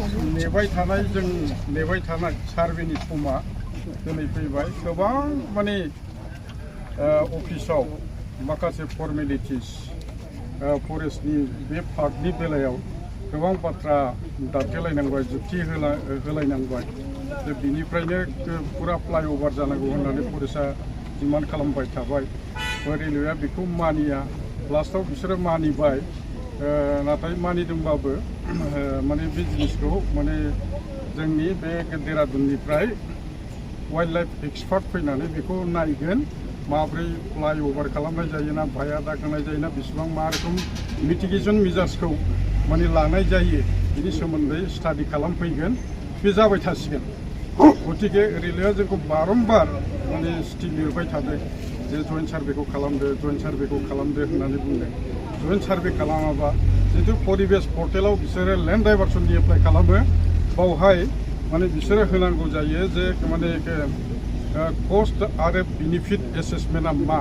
नेबाय थानाय सार्भेनि समा दिनै फैबाय। गोबां माने अफिसाव माखासे फर्मेलिटिस फरेस्टनि बे पार्कनि बेलायाव गोबां बाथ्रा दान्थेलायनांबाय, जुक्ति होलायनांबाय। बिनिफ्रायनो फुरा फ्लाइअभार जानांगौ होननानै फरेस्टआ डिमान्ड खालामबाय थाबाय। रेलवेआ बेखौ मानिया। लास्टआव बिसोरो मानिबाय, नाथाय मानिदोंबाबो माने बे जिनिसखौ माने जोंनि बे देरादुननिफ्राय वाइल्ड लाइफ एक्सपार्ट फैनानै बेखौ नायगोन, माब्रै फ्लाइअभार खालामनाय जायोना भाया दागोनाय जायोना, बेसेबां मा रोखोम मिटिगेसन मेजार्सखौ माने लानाय जायो बिनि सोमोन्दै स्टाडि खालामफैगोन। बे जाबाय थासिगोन। गतिके रेलवेआ जोंखौ बारम्बार माने स्टिक लिरबाय थादों जे जइन्ट सार्भेखौ खालामदो होननानै बुंदों। जइन्ट सार्भे खालामाबा जितु परिबेस पर्टेलाव बिसोरो लेन्ड डाइभार्सननि एप्लाइ खालामो, बावहाय माने बिसोरो होनांगौ जायो जे माने कस्ट आरो बेनिफिट एसेसमेन्टआ मा,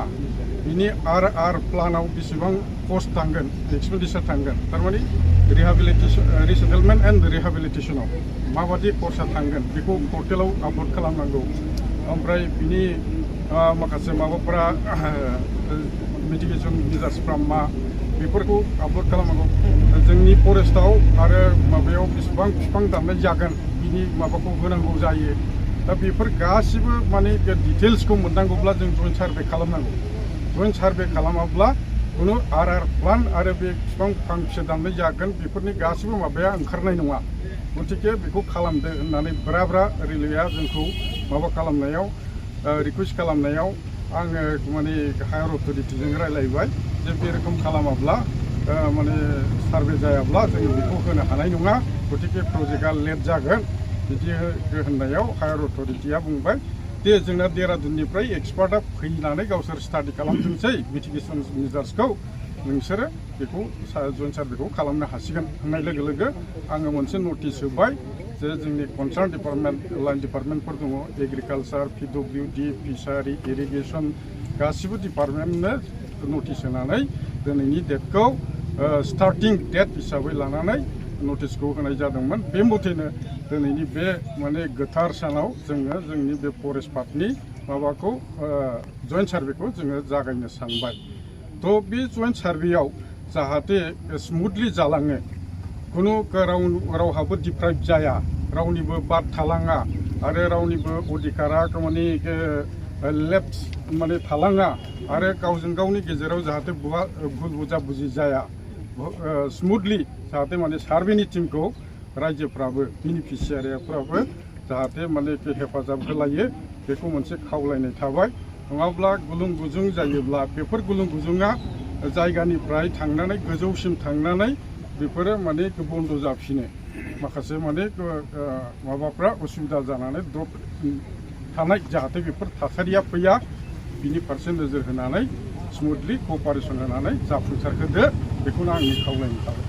बिनि आर प्लानाव बेसेबां कस्ट थांगोन, एक्सपेन्डिचार थांगोन, थारमाने रिसेटलमेन्ट एन्ड रिहेबिलिटेसनाव माबादि खरसा थांगोन बेखौ पर्टेलाव आपल'ड खालामनांगौ। ओमफ्राय बिनि माखासे माबाफोरा मिटिगेसन मेजार्सफ्रा मा बेफोरखौ आपल'ड खालामनांगौ। जोंनि फरेस्टआव आरो माबायाव बेसेबां बिफां दाननाय जागोन बिनि माबाखौ होनांगौ जायो। दा बेफोर गासिबो माने डिटेल्सखौ मोननांगौब्ला जों जइन्ट सार्भे खालामनांगौ। जइन्ट सार्भे खालामाब्ला खुनु आर प्लान आरो बे बिफां फांसे दाननाय जागोन बेफोरनि गासिबो माबाया ओंखारनाय नङा। गतिके बेखौ खालामदो होननानै ब्रा रेलवेआ जोंखौ माबा खालामनायाव रिकुवेस्ट खालामनायाव आङो माने हायार अथ'रिटिजों रायलायबाय जे बे रोखोम खालामाब्ला माने सार्भे जायाब्ला जों बेखौ होनो हानाय नङा। गतिके प्रजेक्टआ लेट जागोन बिदि होननायाव हायार अथ'रिटिया बुंबाय दे जोंना देरादुननिफ्राय एक्सपार्टआ फैनानै गावसोर स्टाडि खालामथोंसै मिटिगेसन मेजार्सखौ, नोंसोरो बेखौ जइन्ट सार्भेखौ खालामनो हासिगोन होननाय लोगो लोगो आङो मोनसे नटिस होबाय जे जोंनि कनसार्न डिपार्टमेन्ट लाइन डिपार्टमेन्टफोर दङ, एग्रिकालचार, पिडब्लिउडि, फिसारि, इरिगेसन गासिबो डिपार्टमेन्टनो नटिस होनानै दिनैनि डेटखौ स्टार्टिं डेट हिसाबै लानानै नटिसखौ होनाय जादोंमोन। बे मथेनो दिनैनि बे माने गोथार सानाव जोङो जोंनि बे फरेस्ट पार्कनि माबाखौ जइन्ट सार्भेखौ जोङो जागायनो सानबाय। थ' बे जइन्ट सार्भेयाव जाहाथे स्मुथलि जालाङो, खुनु रावहाबो डिप्राइभ जाया, रावनिबो बाद थालाङा आरो रावनिबो अधिकारा माने लेफ्ट माने थालाङा आरो गावजों गावनि गेजेराव जाहाथे भुल बुजाबुजि जाया, स्मुथलि जाहाथे माने सार्भेनि टिमखौ रायजोफ्राबो बेनिफिसियारिफ्राबो जाहाथे माने हेफाजाब होलायो बेखौ मोनसे खावलायनाय थाबाय। नङाब्ला गुलुं गुजुं जायोब्ला बेफोर गुलुं गुजुङा जायगानिफ्राय थांनानै गोजौसिम थांनानै बेफोरो माने बन्द' जाफिनो, माखासे माने माबाफ्रा उसुबिदा जानानै द्रप थानाय जाहाथे बेफोर थासारिया फैया बिनि फारसे नोजोर होनानै स्मुथलि कपारेसन होनानै जाफुंसार होदो बेखौनो आंनि खावलायनाय थाबाय।